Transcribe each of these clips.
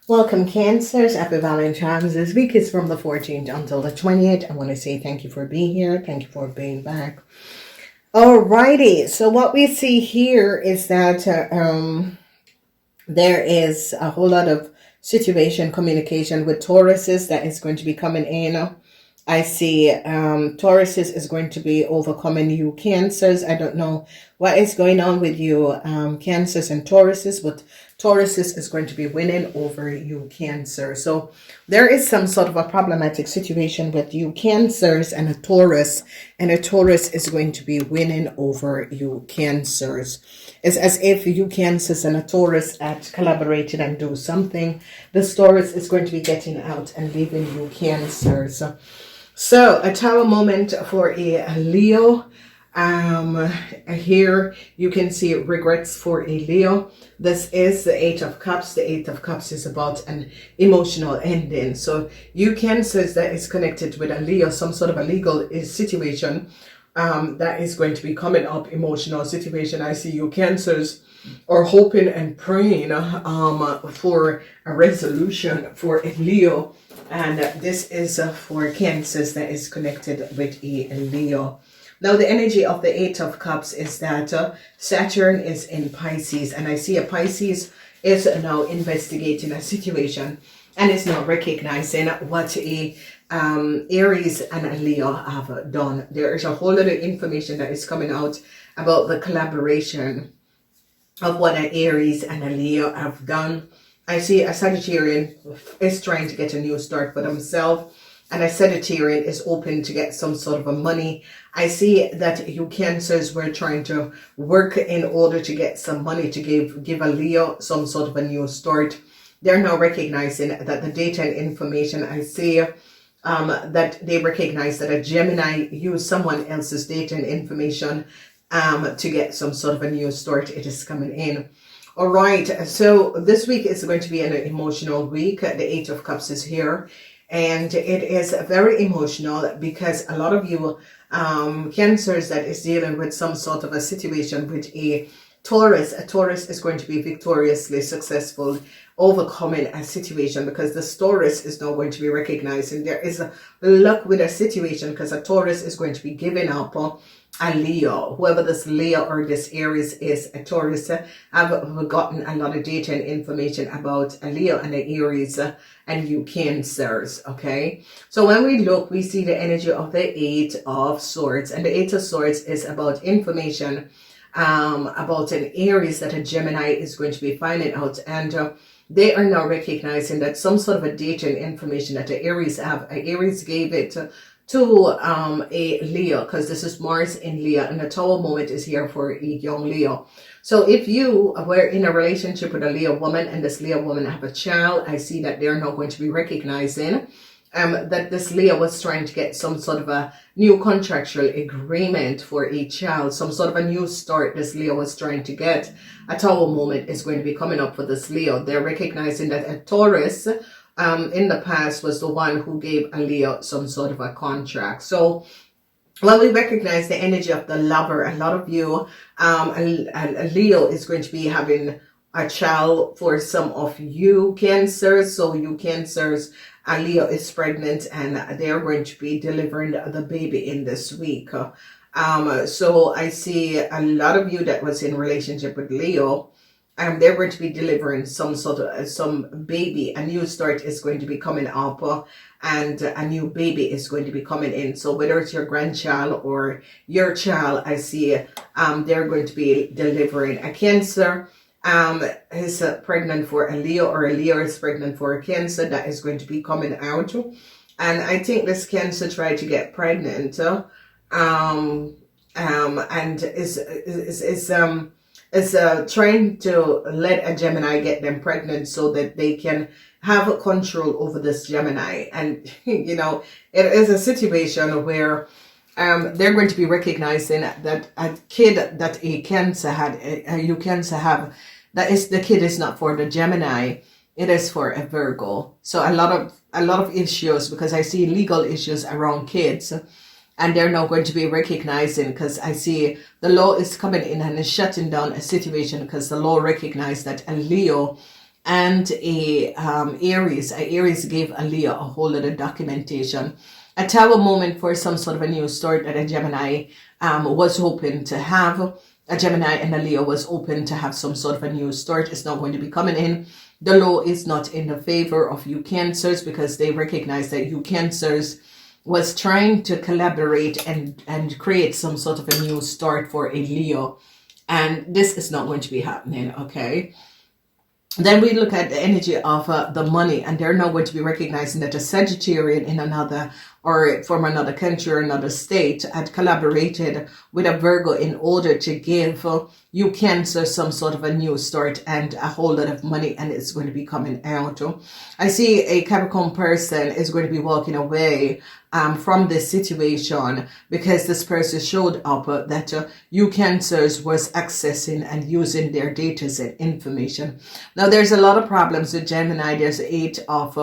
Welcome, Cancers. Happy Valentine's. This week is from the 14th until the 28th. I want to say thank you for being here. Thank you for being back. Alrighty. So what we see here is that there is a whole lot of situation communication with Tauruses that is going to be coming in. I see Tauruses is going to be overcoming you, Cancers. I don't know what is going on with you, Cancers and Tauruses, but Tauruses is going to be winning over you, Cancer. So there is some sort of a problematic situation with you, Cancers, and a Taurus is going to be winning over you, Cancers. It's as if you, Cancers, and a Taurus had collaborated and do something. This Taurus is going to be getting out and leaving you, Cancers. So a tower moment for a Leo. Here you can see regrets for a Leo. This is the Eight of Cups. The Eight of Cups is about an emotional ending. So you, Cancers, that is connected with a Leo, some sort of a legal situation that is going to be coming up, emotional situation. I see you, Cancers, are hoping and praying for a resolution for a Leo. And this is for Cancers that is connected with a Leo. Now, the energy of the Eight of Cups is that Saturn is in Pisces. And I see a Pisces is now investigating a situation and is now recognizing what a Aries and a Leo have done. There is a whole lot of information that is coming out about the collaboration of what an Aries and a Leo have done. I see a Sagittarian is trying to get a new start for themselves, and a Sagittarian is open to get some sort of a money. I see that you, Cancers, were trying to work in order to get some money to give a Leo some sort of a new start. They're now recognizing that the data and information, I see that they recognize that a Gemini used someone else's data and information to get some sort of a new start. It is coming in. All right, so this week is going to be an emotional week. The Eight of Cups is here, and it is very emotional because a lot of you Cancers that is dealing with some sort of a situation with a Taurus is going to be victoriously successful, overcoming a situation, because the Taurus is now going to be recognizing there is a luck with a situation, because a Taurus is going to be giving up a Leo. Whoever this Leo or this Aries is, a Taurus, have gotten a lot of data and information about a Leo and an Aries and you, Cancers. Okay, so when we look, we see the energy of the Eight of Swords, and the Eight of Swords is about information about an Aries that a Gemini is going to be finding out, and they are now recognizing that some sort of a data and information that the Aries have, a Aries gave it to a Leo, because this is Mars in Leo, and the Tower moment is here for a young Leo. So if you were in a relationship with a Leo woman and this Leo woman have a child, I see that they're now going to be recognizing that this Leo was trying to get some sort of a new contractual agreement for a child, some sort of a new start this Leo was trying to get. A Tower moment is going to be coming up for this Leo. They're recognizing that a Taurus in the past was the one who gave a Leo some sort of a contract. So when we recognize the energy of the Lover, a lot of you, a Leo is going to be having a child for some of you, Cancers. So you, Cancers, a Leo is pregnant and they're going to be delivering the baby in this week. So I see a lot of you that was in relationship with Leo, they're going to be delivering some sort of some baby. A new start is going to be coming up, and a new baby is going to be coming in. So whether it's your grandchild or your child, I see they're going to be delivering. A Cancer is pregnant for a Leo, or a Leo is pregnant for a Cancer that is going to be coming out. And I think this Cancer tried to get pregnant, and is trying to let a Gemini get them pregnant so that they can have control over this Gemini. And you know, it is a situation where they're going to be recognizing that a kid that a Cancer had, you Cancer have, that is, the kid is not for the Gemini, it is for a Virgo. So a lot of issues, because I see legal issues around kids, and they're now going to be recognizing, because I see the law is coming in and is shutting down a situation, because the law recognized that a Leo and a Aries. A Aries gave a Leo a whole lot of documentation. A Tower moment for some sort of a new start that a Gemini was hoping to have. A Gemini and a Leo was open to have some sort of a new start. It's not going to be coming in. The law is not in the favor of you Cancers, because they recognize that you Cancers was trying to collaborate and create some sort of a new start for a Leo. And this is not going to be happening, okay? Then we look at the energy of the money, and they're now going to be recognizing that a Sagittarian in another, or from another country or another state, had collaborated with a Virgo in order to give you Cancer some sort of a new start and a whole lot of money, and it's going to be coming out. I see a Capricorn person is going to be walking away from this situation, because this person showed up that you Cancers was accessing and using their data and information. Now there's a lot of problems with Gemini. There's the eight of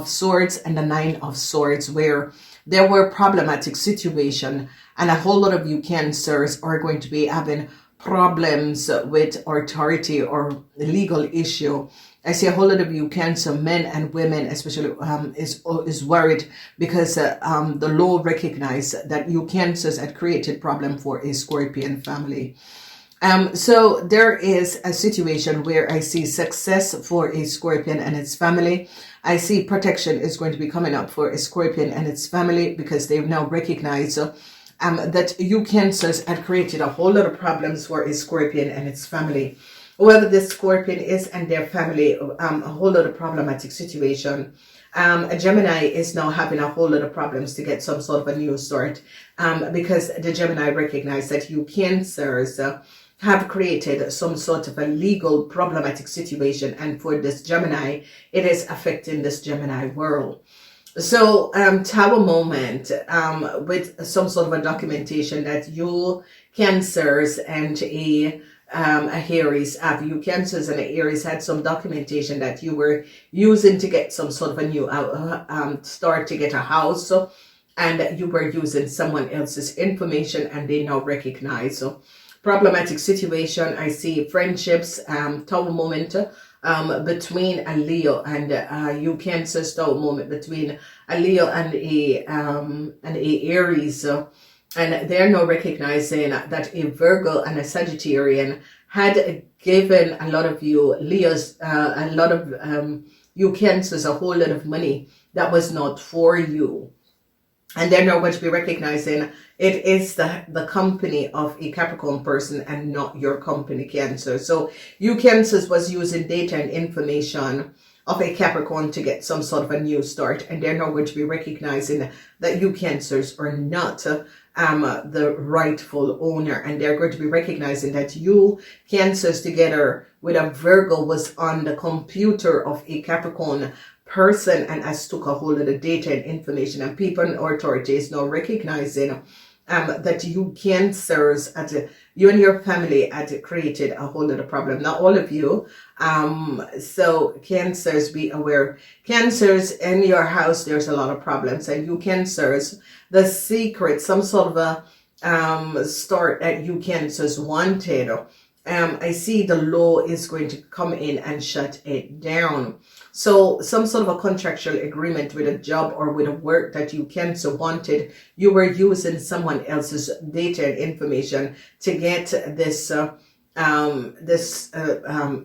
swords and the 9 of swords, where there were problematic situation, and a whole lot of you Cancers are going to be having problems with authority or legal issue. I see a whole lot of you Cancer men and women especially is worried, because the law recognized that you Cancers had created problem for a Scorpion family. So there is a situation where I see success for a Scorpion and its family. I see protection is going to be coming up for a Scorpion and its family, because they've now recognized that you Cancers had created a whole lot of problems for a Scorpion and its family. Whoever this Scorpion is and their family, a whole lot of problematic situation. A Gemini is now having a whole lot of problems to get some sort of a new start, because the Gemini recognize that you Cancers have created some sort of a legal problematic situation, and for this Gemini, it is affecting this Gemini world. So Tower moment with some sort of a documentation that you Cancers and a Aries have. You Cancers and a Aries had some documentation that you were using to get some sort of a new start to get a house, and you were using someone else's information, and they now recognize. So problematic situation. I see friendships, Tower moment between a Leo and you Cancers, Tower moment between a Leo and a Aries. And they're now recognizing that a Virgo and a Sagittarian had given a lot of you Leos, a lot of you Cancers, a whole lot of money that was not for you. And they're now going to be recognizing it is the company of a Capricorn person and not your company, Cancer. So you Cancers was using data and information of a Capricorn to get some sort of a new start. And they're now going to be recognizing that you Cancers are not the rightful owner. And they're going to be recognizing that you Cancers together with a Virgo was on the computer of a Capricorn person and has took a whole lot of data and information, and people and authorities now recognizing that you Cancers, you and your family had created a whole lot of problem. Not all of you. So Cancers, be aware. Cancers, in your house, there's a lot of problems. And you Cancers, the secret, some sort of a start that you Cancers wanted. I see the law is going to come in and shut it down. So some sort of a contractual agreement with a job or with a work that you Cancer wanted, you were using someone else's data and information to get this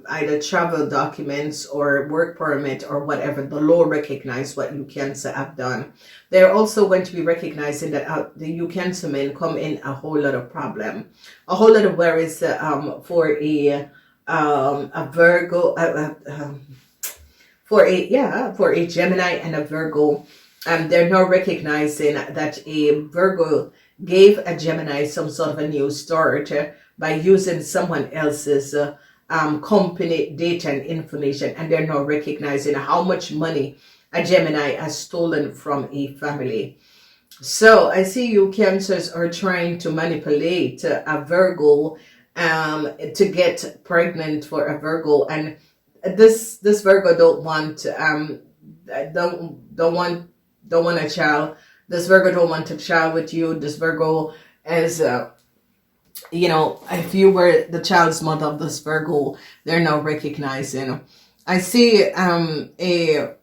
either travel documents or work permit or whatever. The law recognized what you Cancer have done. They're also going to be recognizing that the you Cancer men come in a whole lot of problem, a whole lot of worries for a Virgo, for a Gemini and a Virgo. They're now recognizing that a Virgo gave a Gemini some sort of a new start by using someone else's company data and information, and they're now recognizing how much money a Gemini has stolen from a family. So I see you Cancers are trying to manipulate a Virgo to get pregnant for a Virgo, and this Virgo don't want a child. This Virgo don't want a child with you. This Virgo is you know, if you were the child's mother of this Virgo, they're now recognizing. I see a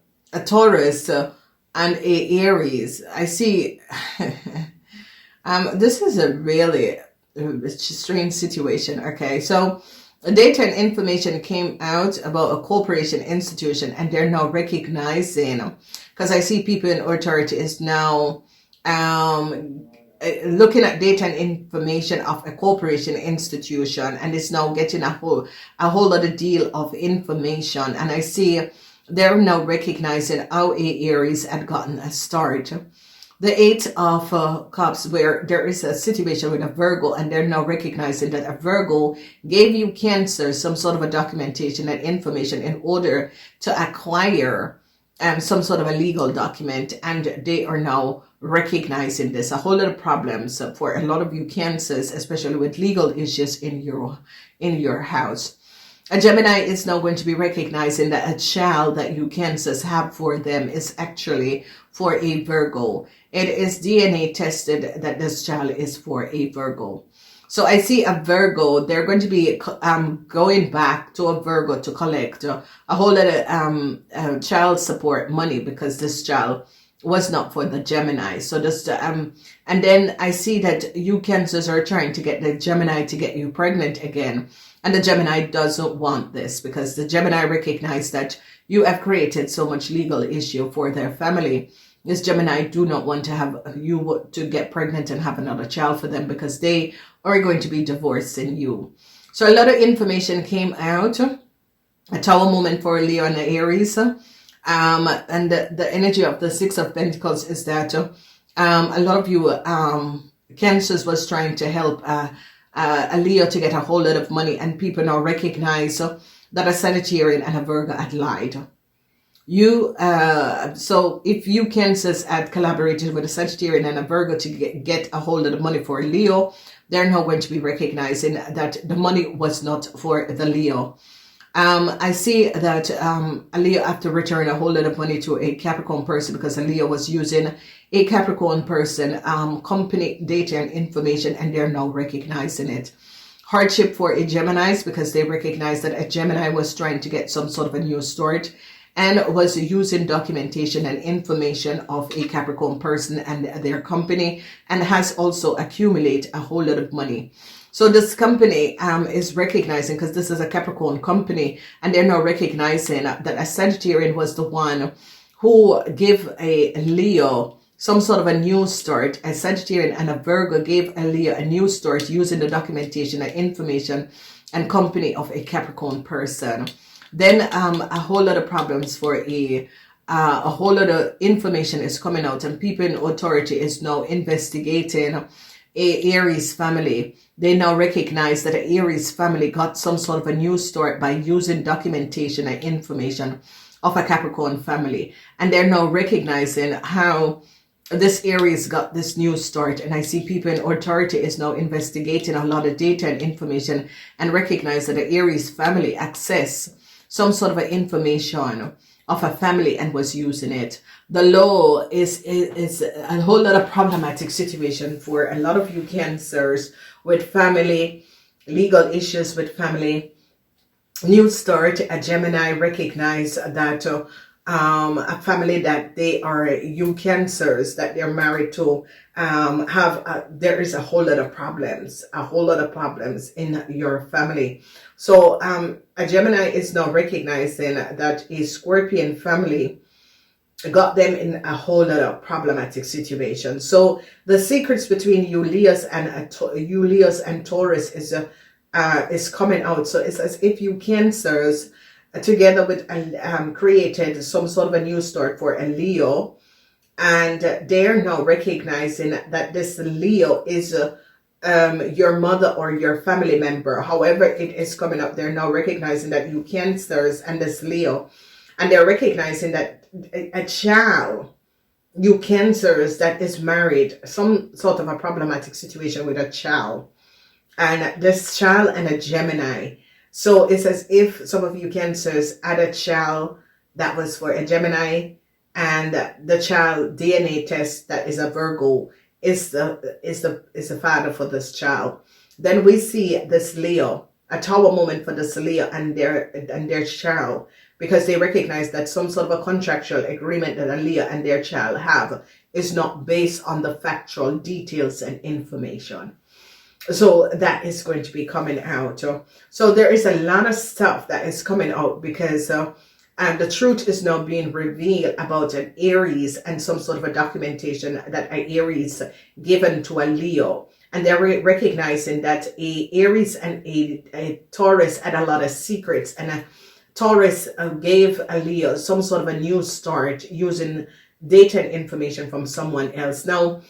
Taurus and a Aries. I see this is a really strange situation. Okay, so data and information came out about a corporation institution, and they're now recognizing, because I see people in authority is now looking at data and information of a corporation institution, and it's now getting a whole lot of deal of information. And I see they're now recognizing how a Aries had gotten a start. The Eight of Cups, where there is a situation with a Virgo, and they're now recognizing that a Virgo gave you Cancer some sort of a documentation and information in order to acquire some sort of a legal document, and they are now recognizing this. A whole lot of problems for a lot of you Cancers, especially with legal issues in your house. A Gemini is now going to be recognizing that a child that you Cancers have for them is actually for a Virgo. It is DNA tested that this child is for a Virgo. So I see a Virgo, they're going to be going back to a Virgo to collect a whole lot of child support money, because this child was not for the Gemini. So just and then I see that you Cancers are trying to get the Gemini to get you pregnant again, and the Gemini doesn't want this, because the Gemini recognize that you have created so much legal issue for their family. This Gemini do not want to have you to get pregnant and have another child for them, because they are going to be divorcing you. So a lot of information came out. A Tower moment for Leo and Aries. And the energy of the Six of Pentacles is that a lot of you Cancers was trying to help a Leo to get a whole lot of money, and people now recognize that a Sagittarian and a Virgo had lied. So if you Cancers had collaborated with a Sagittarian and a Virgo to get a whole lot of money for Leo, they're now going to be recognizing that the money was not for the Leo. I see that a Leo have to return a whole lot of money to a Capricorn person, because a Leo was using a Capricorn person company data and information, and they're now recognizing it. Hardship for a Gemini, because they recognize that a Gemini was trying to get some sort of a new start and was using documentation and information of a Capricorn person and their company, and has also accumulated a whole lot of money. So this company is recognizing, because this is a Capricorn company, and they're now recognizing that a Sagittarian was the one who gave a Leo some sort of a new start. A Sagittarian and a Virgo gave a Leo a new start using the documentation and information and company of a Capricorn person. Then a whole lot of problems for a whole lot of information is coming out, and people in authority is now investigating a Aries family. They now recognize that the Aries family got some sort of a new start by using documentation and information of a Capricorn family. And they're now recognizing how this Aries got this new start. And I see people in authority is now investigating a lot of data and information, and recognize that the Aries family access some sort of information of a family and was using it. The law is a whole lot of problematic situation for a lot of you Cancers with family, legal issues with family. New start, a Gemini recognize that a family that they are, you Cancers, that they're married to, there is a whole lot of problems in your family. So a Gemini is now recognizing that a Scorpion family got them in a whole lot of problematic situations. So the secrets between you Leos and Taurus is coming out. So it's as if you Cancers together with created some sort of a new start for a Leo, and they're now recognizing that this Leo is your mother or your family member. However it is coming up, they're now recognizing that you Cancers and this Leo, and they're recognizing that a child, you Cancers, that is married, some sort of a problematic situation with a child, and this child and a Gemini. So it's as if some of you Cancers had a child that was for a Gemini, and the child DNA test that is a Virgo is the father for this child. Then we see this Leo, a tower moment for this Leo and their child, because they recognize that some sort of a contractual agreement that a Leo and their child have is not based on the factual details and information. So that is going to be coming out. So there is a lot of stuff that is coming out because and the truth is now being revealed about an Aries and some sort of a documentation that an Aries given to a Leo. And they're recognizing that a Aries and a Taurus had a lot of secrets, and a Taurus gave a Leo some sort of a new start using data and information from someone else. Now,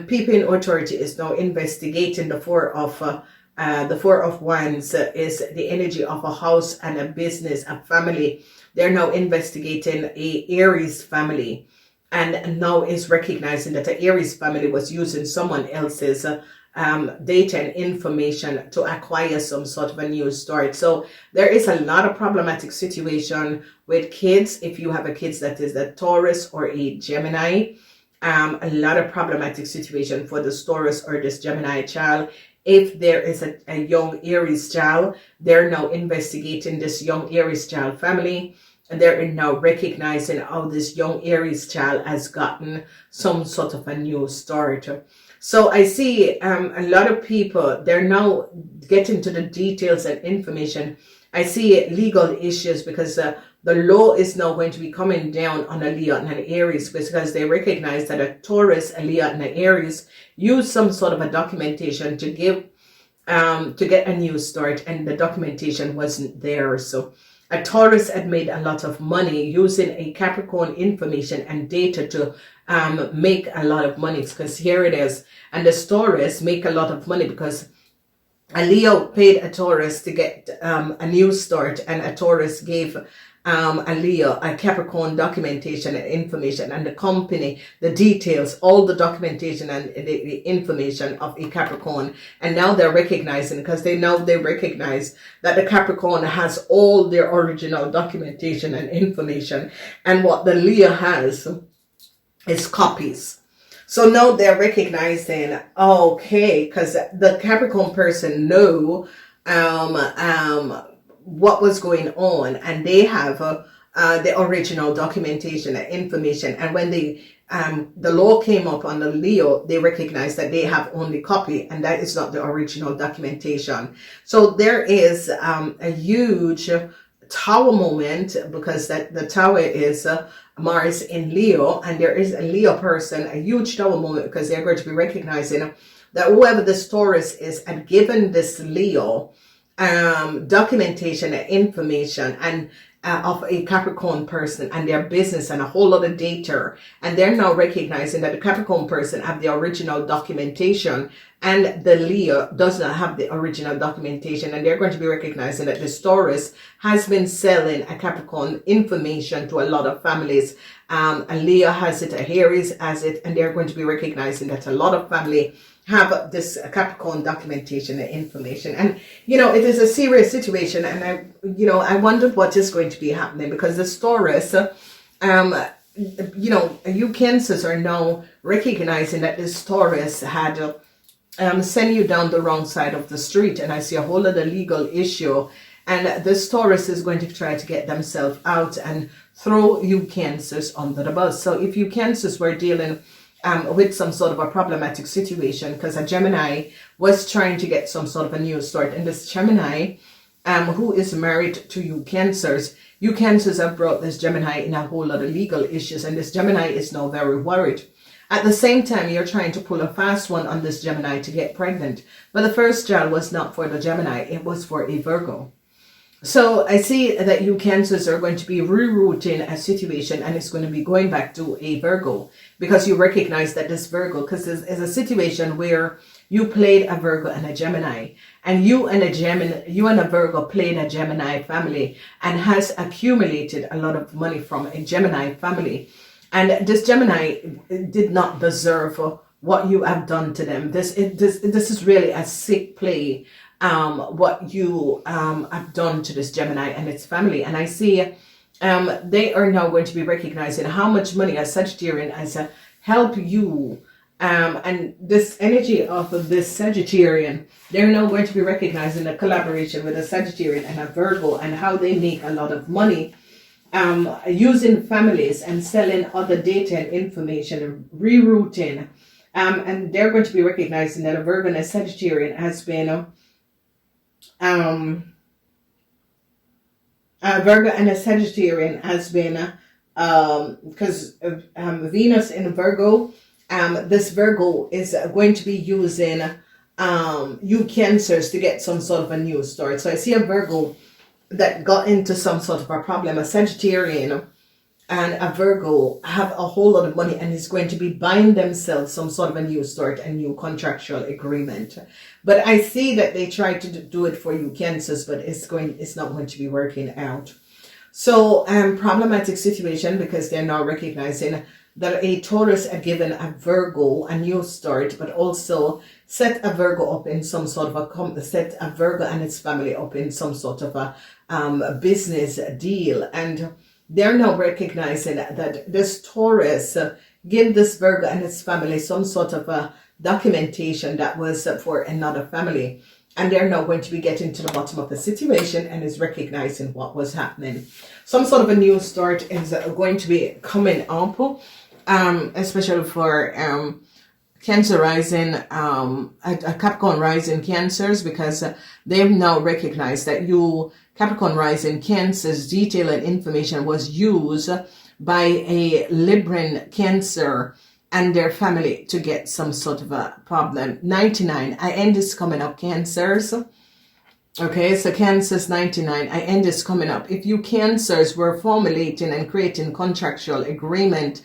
people in authority is now investigating the Four of Wands is the energy of a house and a business, a family. They're now investigating a Aries family, and now is recognizing that the Aries family was using someone else's data and information to acquire some sort of a new start. So there is a lot of problematic situation with kids. If you have a kids that is a Taurus or a Gemini, a lot of problematic situation for this Taurus or this Gemini child. If there is a young Aries child, they're now investigating this young Aries child family, and they're now recognizing how this young Aries child has gotten some sort of a new start. So I see a lot of people, they're now getting to the details and information. I see legal issues because the law is now going to be coming down on a Leo and an Aries, because they recognize that a Taurus, a Leo, and an Aries use some sort of a documentation to give to get a new start, and the documentation wasn't there. So a Taurus had made a lot of money using a Capricorn information and data to make a lot of money, because here it is. And the Taurus make a lot of money because a Leo paid a Taurus to get a new start, and a Taurus gave a Leo a Capricorn documentation and information, and the company, the details, all the documentation and the information of a Capricorn. And now they're recognizing, because they recognize that the Capricorn has all their original documentation and information, and what the Leo has is copies. So now they're recognizing, okay, because the Capricorn person know what was going on, and they have the original documentation and information. And when the law came up on the Leo, they recognized that they have only copy, and that is not the original documentation. So there is a huge tower moment, because that the tower is Mars in Leo, and there is a Leo person, a huge tower moment, because they're going to be recognizing that whoever this Taurus is had given this Leo documentation and information and of a Capricorn person and their business and a whole lot of data, and they're now recognizing that the Capricorn person have the original documentation and the Leo does not have the original documentation, and they're going to be recognizing that this Taurus has been selling a Capricorn information to a lot of families. A Leo has it, a Aries has it, and they're going to be recognizing that a lot of family have this Capricorn documentation and information. And it is a serious situation, and I wondered what is going to be happening, because this Taurus, you Cancers are now recognizing that this Taurus had sent you down the wrong side of the street, and I see a whole lot of legal issue, and this Taurus is going to try to get themselves out and throw you Cancers under the bus. So if you Cancers were dealing with some sort of a problematic situation, because a Gemini was trying to get some sort of a new start, and this Gemini who is married to you Cancers have brought this Gemini in a whole lot of legal issues, and this Gemini is now very worried. At the same time, you're trying to pull a fast one on this Gemini to get pregnant, but the first child was not for the Gemini, it was for a Virgo. So I see that you Cancers are going to be rerouting a situation, and it's going to be going back to a Virgo, because you recognize that this Virgo, because there's a situation where you played a Virgo and a Gemini, and you and a Virgo played a Gemini family and has accumulated a lot of money from a Gemini family. And this Gemini did not deserve what you have done to them. This is really a sick play, what you have done to this Gemini and its family. And I see they are now going to be recognizing how much money a Sagittarian has helped you And this energy of this Sagittarian, they're now going to be recognizing a collaboration with a Sagittarian and a Virgo, and how they make a lot of money using families and selling other data and information and rerouting. And they're going to be recognizing that a Virgo and a Sagittarian has been a Virgo and a Sagittarian has been because Venus in Virgo, this Virgo is going to be using you Cancers to get some sort of a new start. So I see a Virgo that got into some sort of a problem, a Sagittarian and a Virgo have a whole lot of money and is going to be buying themselves some sort of a new start, a new contractual agreement. But I see that they try to do it for you Cancers, but it's not going to be working out. So problematic situation, because they're now recognizing that a Taurus had given a Virgo a new start, but also set a Virgo up in some sort of set a Virgo and its family up in some sort of a business deal. And they're now recognizing that this Taurus give this Virgo and its family some sort of a documentation that was for another family. And they're now going to be getting to the bottom of the situation and is recognizing what was happening. Some sort of a new start is going to be coming up, especially for Cancer rising, a Capricorn rising Cancers, because they've now recognized that you Capricorn rising Cancers detail and information was used by a Libran Cancer and their family to get some sort of a problem. 99, I end is coming up, Cancers. Okay, so Cancers 99, I end is coming up. If you Cancers were formulating and creating contractual agreement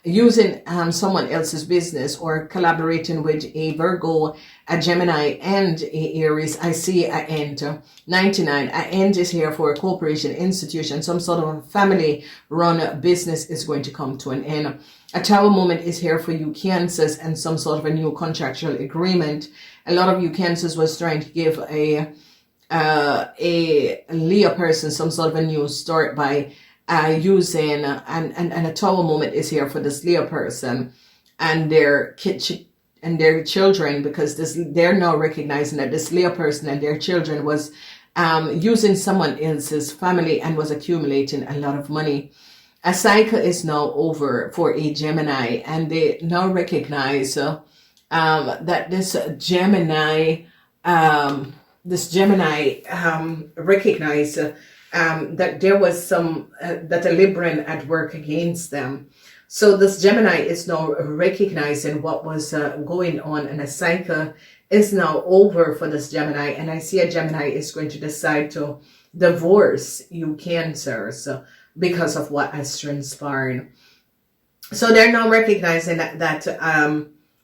using someone else's business or collaborating with a Virgo, a Gemini, and a Aries, I see a end. 99, a end is here for a corporation, institution, some sort of a family-run business is going to come to an end. A Tower moment is here for you Cancers and some sort of a new contractual agreement. A lot of you Cancers was trying to give a Leo person some sort of a new start by using and a Tower moment is here for this Leo person and their children, because they're now recognizing that this Leo person and their children was using someone else's family and was accumulating a lot of money. A cycle is now over for a Gemini, and they now recognize that this Gemini recognize that there was that a Libran at work against them. So this Gemini is now recognizing what was going on, and a cycle is now over for this Gemini. And I see a Gemini is going to decide to divorce you Cancers because of what has transpired. So they're now recognizing that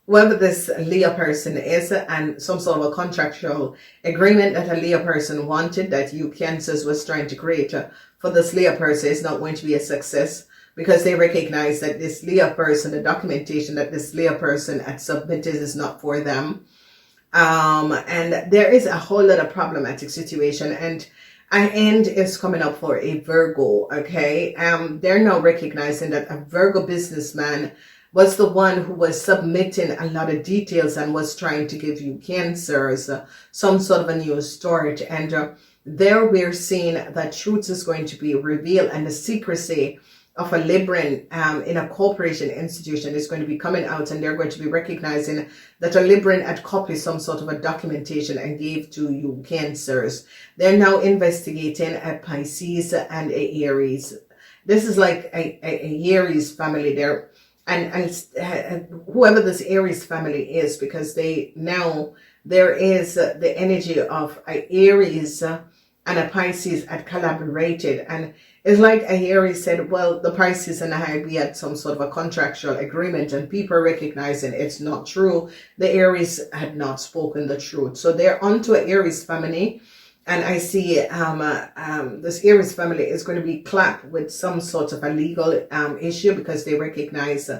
whoever this Leo person is, and some sort of a contractual agreement that a Leo person wanted, that you Cancers was trying to create for this Leo person, is not going to be a success, because they recognize that this Leo person, the documentation that this Leo person had submitted is not for them. And there is a whole lot of problematic situation, and an end is coming up for a Virgo, okay? They're now recognizing that a Virgo businessman was the one who was submitting a lot of details and was trying to give you Cancers some sort of a new start. And there we're seeing that truth is going to be revealed, and the secrecy of a Libran in a corporation institution is going to be coming out, and they're going to be recognizing that a Libran had copied some sort of a documentation and gave to you Cancers. They're now investigating a Pisces and a Aries. This is like a Aries family there. And whoever this Aries family is, because there is the energy of a Aries and a Pisces had collaborated, and it's like a Aries said, well, the Pisces and I, we had some sort of a contractual agreement, and people recognizing it's not true. The Aries had not spoken the truth, so they're onto an Aries family. And I see this Aries family is going to be clapped with some sort of a legal issue, because they recognize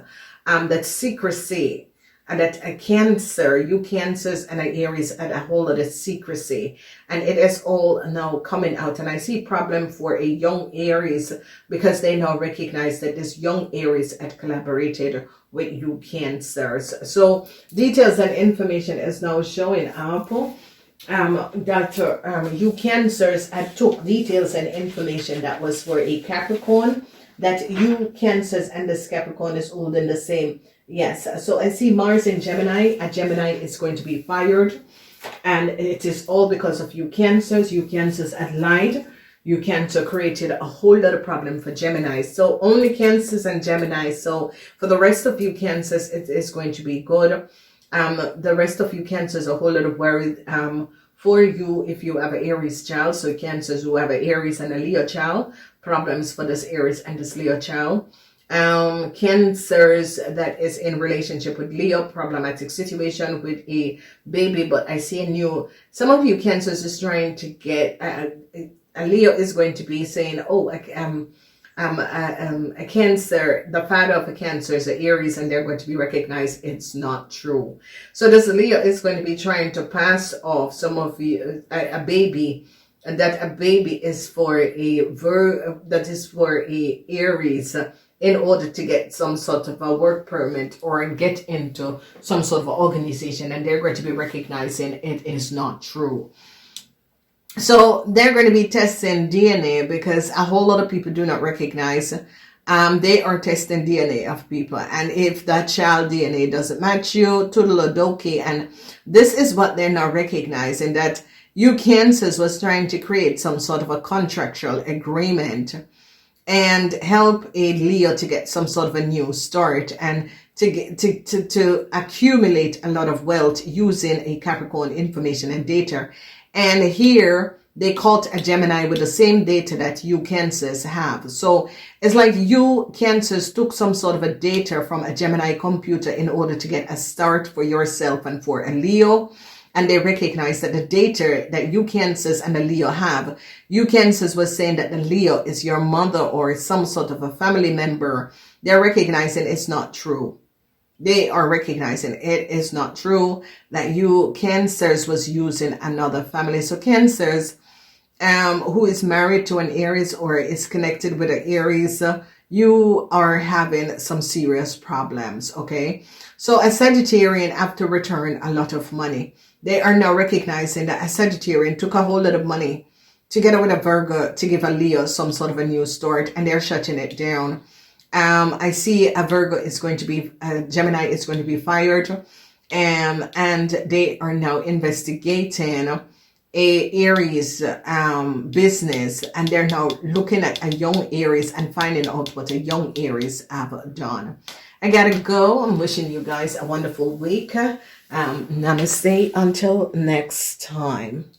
that secrecy and that a Cancer, you Cancers and a Aries had a whole lot of secrecy, and it is all now coming out. And I see problem for a young Aries because they now recognize that this young Aries had collaborated with you Cancers. So details and information is now showing up that you Cancers had took details and information that was for a Capricorn, that you Cancers and this Capricorn is holding the same. Yes, so I see Mars in Gemini. A Gemini is going to be fired, and it is all because of you Cancers. You Cancers had lied. You Cancer created a whole lot of problem for Gemini. So only Cancers and Gemini. So for the rest of you Cancers, it is going to be good. The rest of you Cancers, a whole lot of worry for you if you have an Aries child. So Cancers who have an Aries and a Leo child, problems for this Aries and this Leo child. Cancers that is in relationship with Leo, problematic situation with a baby. But I see a new, some of you Cancers is trying to get a Leo is going to be saying, oh, a Cancer, the father of a Cancer is an Aries, and they're going to be recognized. It's not true. So this Leo is going to be trying to pass off some of you a baby, and that a baby is for that is for a Aries, in order to get some sort of a work permit or get into some sort of organization, and they're going to be recognizing it is not true. So they're going to be testing DNA because a whole lot of people do not recognize. They are testing DNA of people, and if that child DNA doesn't match you, toodle-a-dokey. And this is what they're not recognizing, that you Cancers was trying to create some sort of a contractual agreement and help a Leo to get some sort of a new start and to accumulate a lot of wealth using a Capricorn information and data. And here they caught a Gemini with the same data that you Cancers have. So it's like you Cancers took some sort of a data from a Gemini computer in order to get a start for yourself and for a Leo. And they recognize that the data that you Cancers and the Leo have, you Cancers was saying that the Leo is your mother or some sort of a family member. They're recognizing it's not true. They are recognizing it is not true, that you Cancers was using another family. So Cancers who is married to an Aries or is connected with an Aries, you are having some serious problems, okay? So a Sagittarian have to return a lot of money. They are now recognizing that a Sagittarian took a whole lot of money together with a Virgo to give a Leo some sort of a new start, and they're shutting it down. I see a Virgo is going to be, Gemini is going to be fired, and they are now investigating a Aries business, and they're now looking at a young Aries and finding out what a young Aries have done. I gotta go. I'm wishing you guys a wonderful week. Namaste until next time.